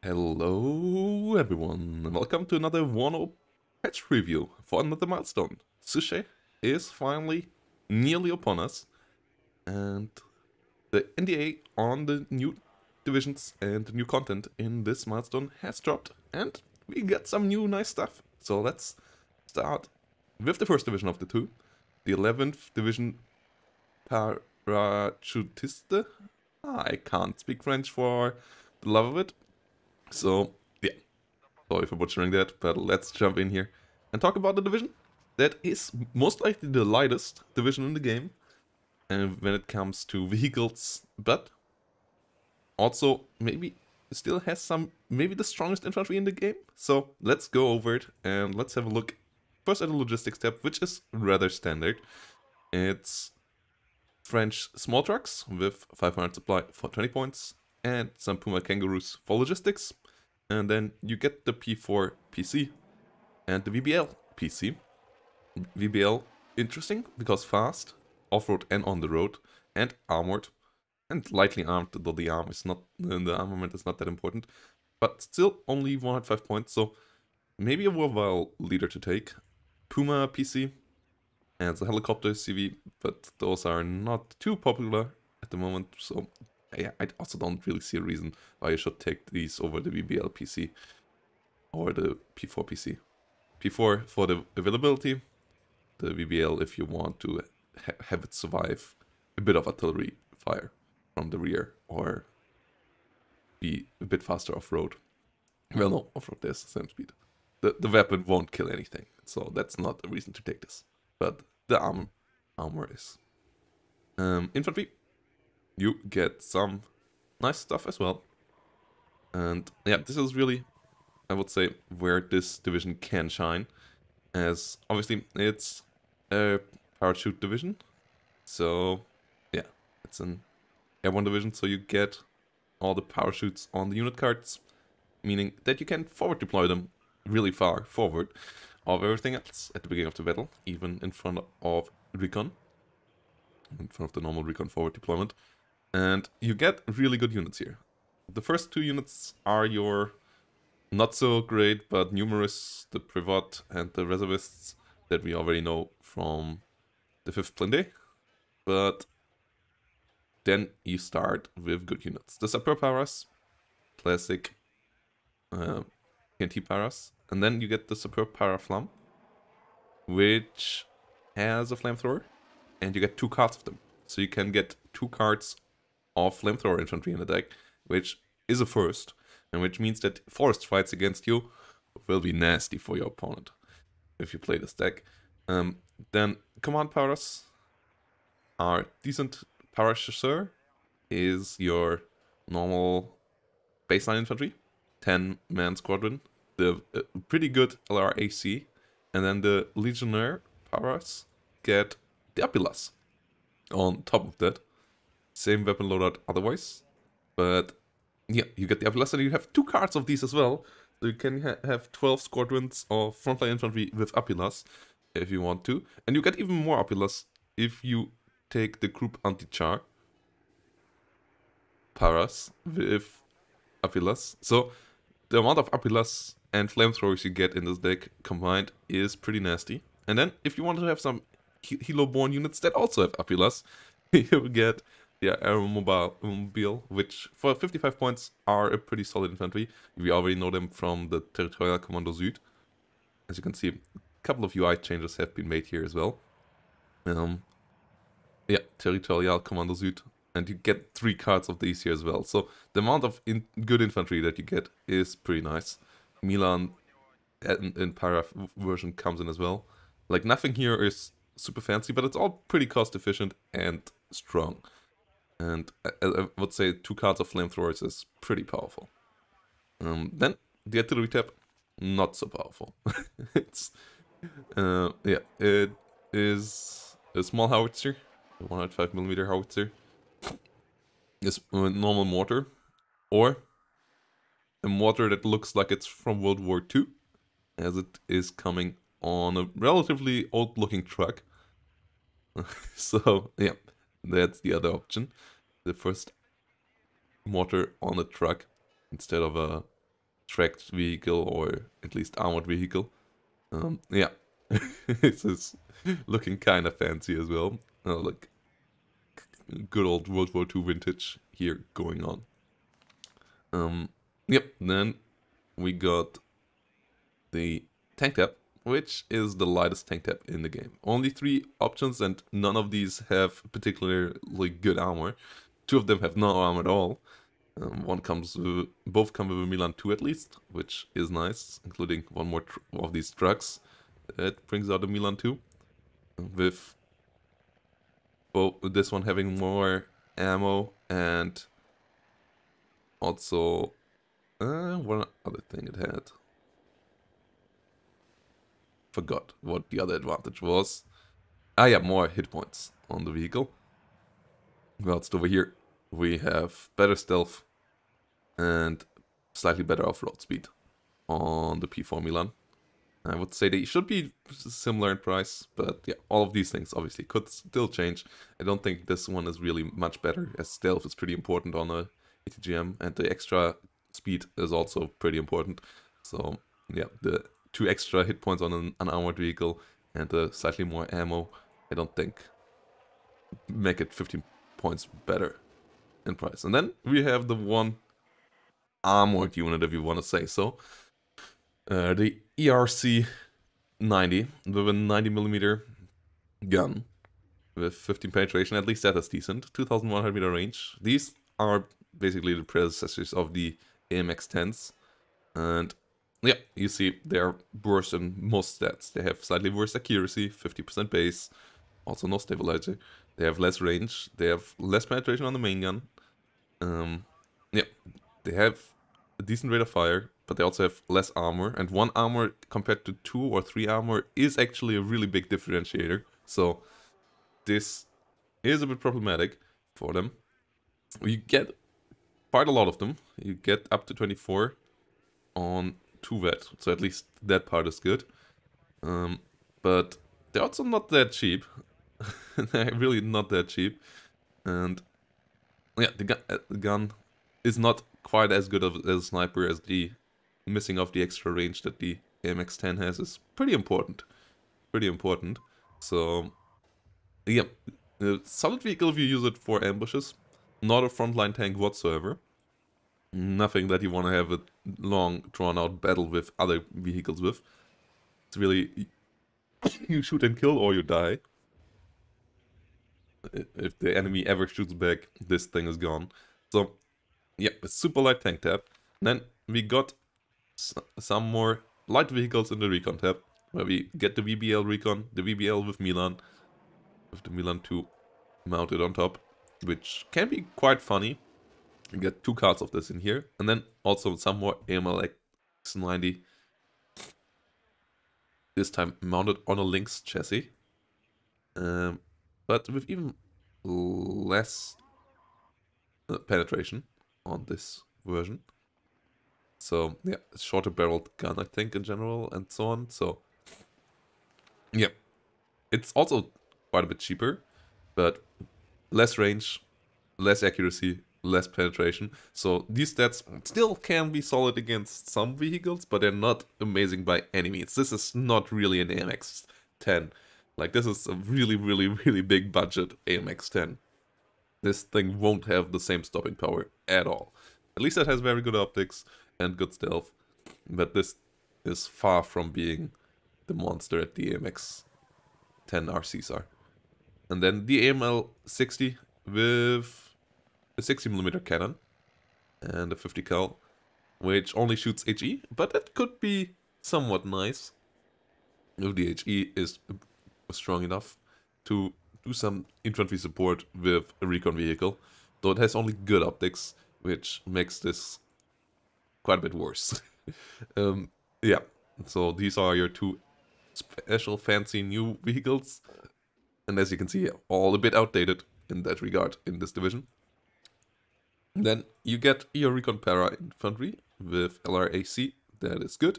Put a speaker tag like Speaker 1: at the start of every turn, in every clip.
Speaker 1: Hello everyone, and welcome to another Wano patch review for another milestone. Suchet is finally nearly upon us, and the NDA on the new divisions and the new content in this milestone has dropped, and we get some new nice stuff. So let's start with the first division of the two, the 11th division Parachutiste. I can't speak French for the love of it. So, yeah, sorry for butchering that, but let's jump in here and talk about the division. That is most likely the lightest division in the game, and when it comes to vehicles, but also maybe still has maybe the strongest infantry in the game. So let's go over it and let's have a look first at the logistics tab, which is rather standard. It's French small trucks with 500 supply for 20 points and some Puma kangaroos for logistics. And then you get the P4 PC and the VBL PC. VBL, interesting because fast, off-road and on the road, and armored, and lightly armed, though the armament is not that important. But still only 105 points, so maybe a worthwhile leader to take. Puma PC and the helicopter CV, but those are not too popular at the moment, so yeah, I also don't really see a reason why you should take these over the VBL PC or the P4 PC. P4 for the availability, the VBL if you want to have it survive a bit of artillery fire from the rear or be a bit faster off-road. Well, no, off-road there's the same speed. The weapon won't kill anything, so that's not a reason to take this. But the armor is. Infantry. You get some nice stuff as well. And yeah, this is really, I would say, where this division can shine. As obviously it's a parachute division. So yeah, it's an airborne division, so you get all the parachutes on the unit cards. Meaning that you can forward deploy them really far forward of everything else at the beginning of the battle. Even in front of recon. In front of the normal recon forward deployment. And you get really good units here. The first two units are your not so great but numerous, the Privat and the Reservists that we already know from the 5th Blindé. But then you start with good units. The Sapper Paras, classic TNT Paras. And then you get the Sapper Paraflam, which has a flamethrower. And you get 2 cards of them. So you can get 2 cards of flamethrower infantry in the deck, which is a first, and which means that forest fights against you will be nasty for your opponent if you play this deck. Then command powers are decent. Parachutiste is your normal baseline infantry, 10-man squadron, the pretty good LRAC, and then the legionnaire powers get the Apilas on top of that. Same weapon loadout otherwise, but yeah, you get the Apilas and you have 2 cards of these as well, so you can have 12 squadrons of frontline infantry with Apilas if you want to, and you get even more Apilas if you take the group anti-char paras with Apilas. So the amount of Apilas and flamethrowers you get in this deck combined is pretty nasty. And then if you want to have some Helo-borne units that also have Apilas, you get the AIRBORNE, which for 55 points are a pretty solid infantry. We already know them from the Territorial Commando Süd. As you can see, a couple of UI changes have been made here as well. Yeah, Territorial Commando Süd. And you get 3 cards of these here as well. So the amount of good infantry that you get is pretty nice. Milan in Para version comes in as well. Like, nothing here is super fancy, but it's all pretty cost efficient and strong. And I would say 2 cards of flamethrowers is pretty powerful. Then the artillery tab, not so powerful. It's yeah, it is a small howitzer, a 105mm howitzer. It's a normal mortar, or a mortar that looks like it's from World War II, as it is coming on a relatively old-looking truck. So yeah, that's the other option. The first mortar on a truck instead of a tracked vehicle, or at least armored vehicle. Yeah, this is looking kind of fancy as well. Like good old World War II vintage here going on. Yep, then we got the tank tab, which is the lightest tank tab in the game. Only 3 options, and none of these have particularly good armor. 2 of them have no armor at all. Both come with a Milan 2 at least, which is nice, including one more of these trucks. That brings out a Milan 2, with both this one having more ammo, and also one other thing it had. Forgot what the other advantage was. Ah yeah, more hit points on the vehicle. Whilst over here we have better stealth and slightly better off-road speed on the P4 Milan. I would say they should be similar in price, but yeah, all of these things obviously could still change. I don't think this one is really much better, as stealth is pretty important on a ATGM, and the extra speed is also pretty important. So yeah, the 2 extra hit points on an armored vehicle and slightly more ammo, I don't think make it 15 points better in price. And then we have the one armored unit, if you want to say so. The ERC 90 with a 90mm gun with 15 penetration. At least that is decent. 2100 meter range. These are basically the predecessors of the AMX 10s, and yeah, you see they're worse in most stats. They have slightly worse accuracy, 50% base, also no stabilizer. They have less range. They have less penetration on the main gun. Yeah, they have a decent rate of fire, but they also have less armor. And 1 armor compared to 2 or 3 armor is actually a really big differentiator. So this is a bit problematic for them. You get quite a lot of them. You get up to 24 on 2 vet, so at least that part is good. But they're also not that cheap. They're really not that cheap. And yeah, the gun is not quite as good as a sniper, as the missing of the extra range that the AMX-10 has is pretty important. Pretty important. So yeah, a solid vehicle if you use it for ambushes. Not a frontline tank whatsoever. Nothing that you want to have a long, drawn-out battle with other vehicles with. It's really, you shoot and kill or you die. If the enemy ever shoots back, this thing is gone. So, yeah, a super light tank tab. Then we got some more light vehicles in the recon tab, where we get the VBL recon, the VBL with Milan, with the Milan 2 mounted on top, which can be quite funny. You get 2 cards of this in here, and then also some more AML X90. This time mounted on a Lynx chassis, but with even less penetration on this version. So yeah, shorter barreled gun, I think, in general, and so on. So yeah, it's also quite a bit cheaper, but less range, less accuracy, less penetration. So these stats still can be solid against some vehicles, but they're not amazing by any means. This is not really an AMX 10. Like, this is a really, really, really big budget AMX 10. This thing won't have the same stopping power at all. At least it has very good optics and good stealth, but this is far from being the monster that the AMX 10 RCs are. And then the AML 60 with a 60mm cannon and a 50 cal, which only shoots HE, but that could be somewhat nice if the HE is strong enough to do some infantry support with a recon vehicle, though it has only good optics, which makes this quite a bit worse. Yeah, so these are your 2 special fancy new vehicles, and as you can see, all a bit outdated in that regard in this division. Then you get your Recon Para Infantry with LRAC, that is good.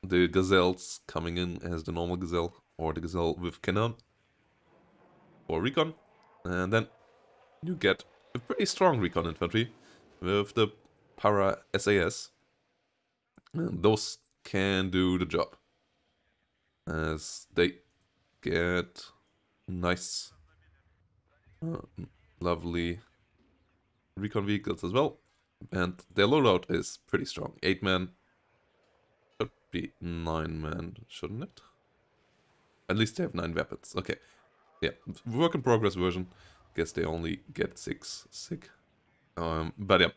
Speaker 1: The Gazelles coming in as the normal Gazelle, or the Gazelle with cannon for Recon. And then you get a pretty strong Recon Infantry with the Para SAS, And those can do the job, as they get nice, lovely recon vehicles as well. And their loadout is pretty strong. 8 man, should be 9 man, shouldn't it? At least they have 9 weapons. Okay, yeah, work in progress version. Guess they only get 6. Sick. But yeah,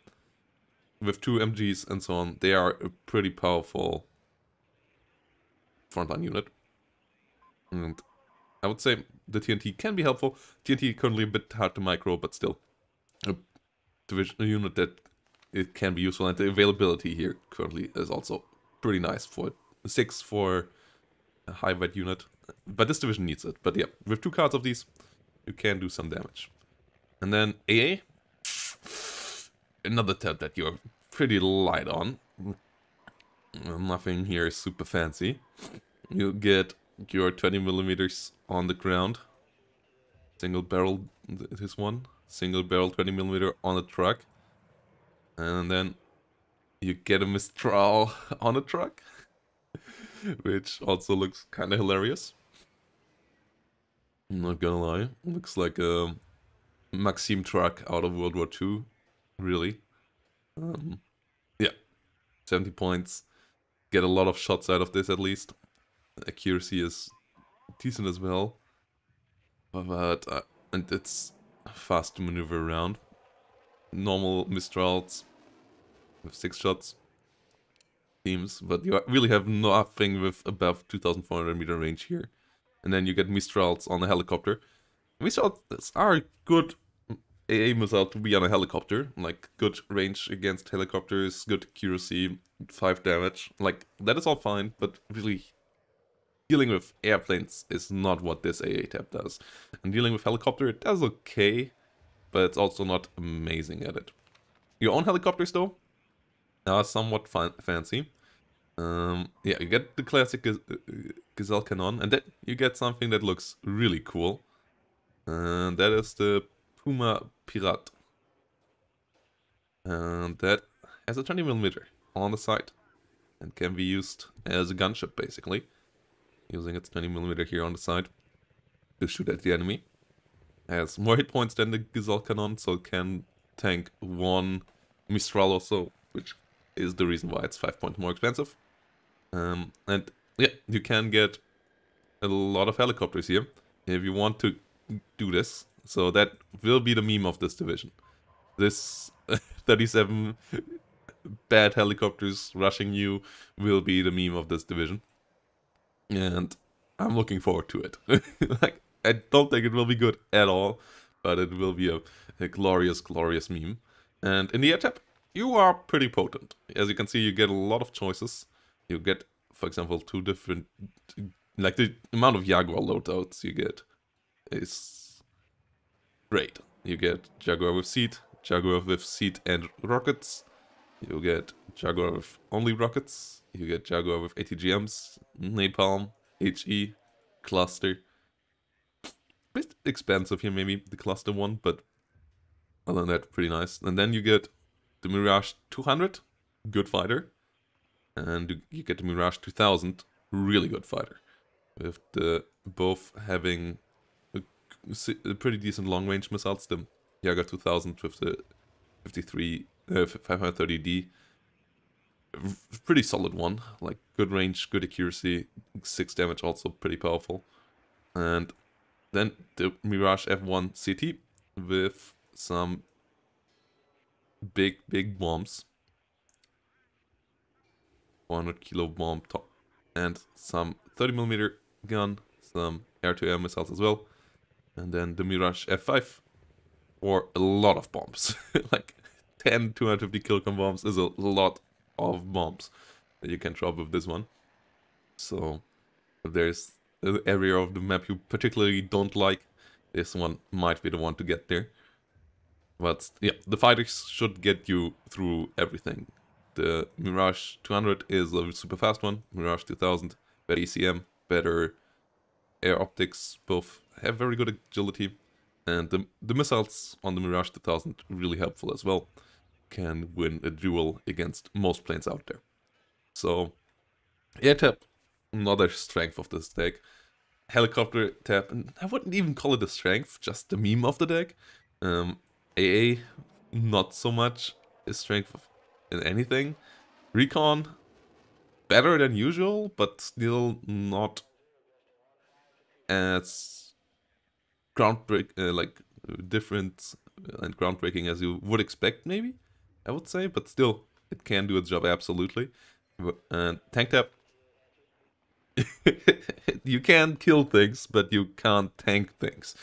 Speaker 1: with 2 MGs and so on, they are a pretty powerful frontline unit. And I would say the TNT can be helpful. TNT currently a bit hard to micro, but still a unit that it can be useful. And the availability here currently is also pretty nice for 6 for a high vet unit. But this division needs it. But yeah, with 2 cards of these, you can do some damage. And then AA, another tab that you're pretty light on. Nothing here is super fancy. You get your 20 millimeters on the ground. Single barrel, this one. Single barrel 20 millimeter on a truck. And then you get a Mistral on a truck. Which also looks kind of hilarious. I'm not gonna lie. Looks like a Maxim truck out of World War II. Really. Yeah. 70 points. Get a lot of shots out of this at least. Accuracy is decent as well. But and it's fast to maneuver around. Normal Mistrals with 6 shots. Teams, but you really have nothing with above 2,400 meter range here. And then you get Mistrals on a helicopter. Mistrals are good AA missile to be on a helicopter. Like, good range against helicopters, good accuracy, 5 damage. Like, that is all fine, but really, dealing with airplanes is not what this AA tab does. And dealing with helicopter, it does okay, but it's also not amazing at it. Your own helicopters, though, are somewhat fancy. Yeah, you get the classic Gazelle Cannon, and then you get something that looks really cool. And that is the Puma Pirat. And that has a 20mm on the side. And can be used as a gunship, basically. Using its 20mm here on the side to shoot at the enemy. Has more hit points than the Gazelle Cannon, so it can tank 1 Mistral also, which is the reason why it's 5 points more expensive. And yeah, you can get a lot of helicopters here if you want to do this. So that will be the meme of this division. This 37 bad helicopters rushing you will be the meme of this division. And I'm looking forward to it. Like, I don't think it will be good at all, but it will be a glorious, glorious meme. And in the air tab, you are pretty potent. As you can see, you get a lot of choices. You get, for example, 2 different... Like, the amount of Jaguar loadouts you get is great. You get Jaguar with seat and rockets. You get Jaguar with only rockets. You get Jaguar with ATGMs, Napalm, HE, Cluster. Bit expensive here, maybe, the Cluster one, but other than that, pretty nice. And then you get the Mirage 200, good fighter. And you get the Mirage 2000, really good fighter. With the both having a pretty decent long-range missiles. The Jaguar 2000 with the 530D. Pretty solid one. Like, good range, good accuracy, 6 damage, also pretty powerful. And then the Mirage F1 CT with some big bombs. 400 kilo bomb top. And some 30mm gun, some air-to-air missiles as well. And then the Mirage F5 for a lot of bombs. Like 10 250 kilogram bombs is a lot of bombs that you can drop with this one. So if there's an area of the map you particularly don't like, this one might be the one to get there. But yeah, the fighters should get you through everything. The Mirage 200 is a super fast one. Mirage 2000, better ECM, better air optics, both have very good agility. And the missiles on the Mirage 2000 really helpful as well. Can win a duel against most planes out there. So, air tap, another strength of this deck. Helicopter tap, and I wouldn't even call it a strength, just the meme of the deck. AA, not so much a strength in anything. Recon, better than usual, but still not as different and groundbreaking as you would expect, maybe, I would say, but still, it can do its job absolutely. And tank tap, you can kill things, but you can't tank things.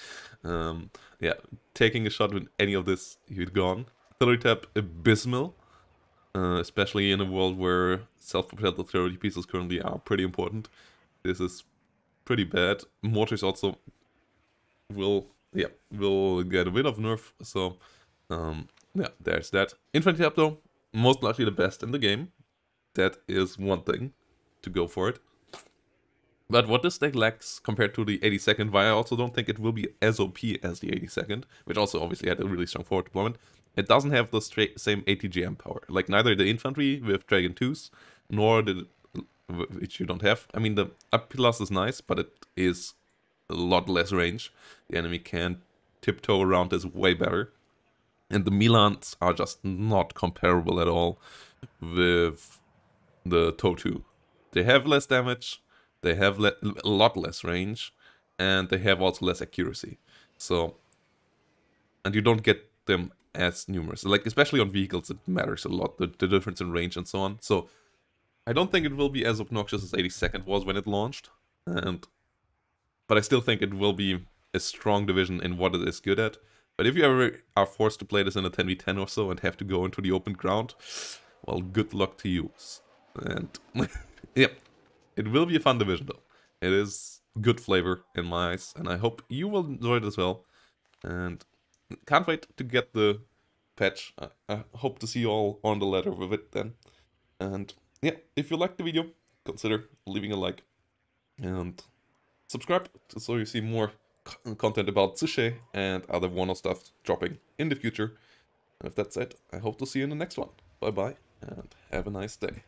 Speaker 1: Yeah, taking a shot with any of this, you're gone. Artillery tap, abysmal, especially in a world where self-propelled artillery pieces currently are pretty important. This is pretty bad. Mortars also will get a bit of nerf, so yeah, there's that. Infantry tap though, most likely the best in the game. That is one thing, to go for it. But what this deck lacks compared to the 82nd, why I also don't think it will be as OP as the 82nd, which also obviously had a really strong forward deployment, it doesn't have the same ATGM power. Like neither the infantry with Dragon 2s, nor the, which you don't have. I mean, the up plus is nice, but it is a lot less range. The enemy can tiptoe around this way better. And the Milans are just not comparable at all with the TOW2. They have less damage, they have a lot less range, and they have also less accuracy. So, and you don't get them as numerous. Like, especially on vehicles, it matters a lot, the difference in range and so on. So, I don't think it will be as obnoxious as 82nd was when it launched. But I still think it will be a strong division in what it is good at. But if you ever are forced to play this in a 10v10 or so and have to go into the open ground, well, good luck to you. And yeah, it will be a fun division though. It is good flavor in my eyes, and I hope you will enjoy it as well. And can't wait to get the patch. I hope to see you all on the ladder with it then. And yeah, if you liked the video, consider leaving a like and subscribe so you see more content about Suchet and other one-off stuff dropping in the future. And if that's it, I hope to see you in the next one. Bye bye, and have a nice day.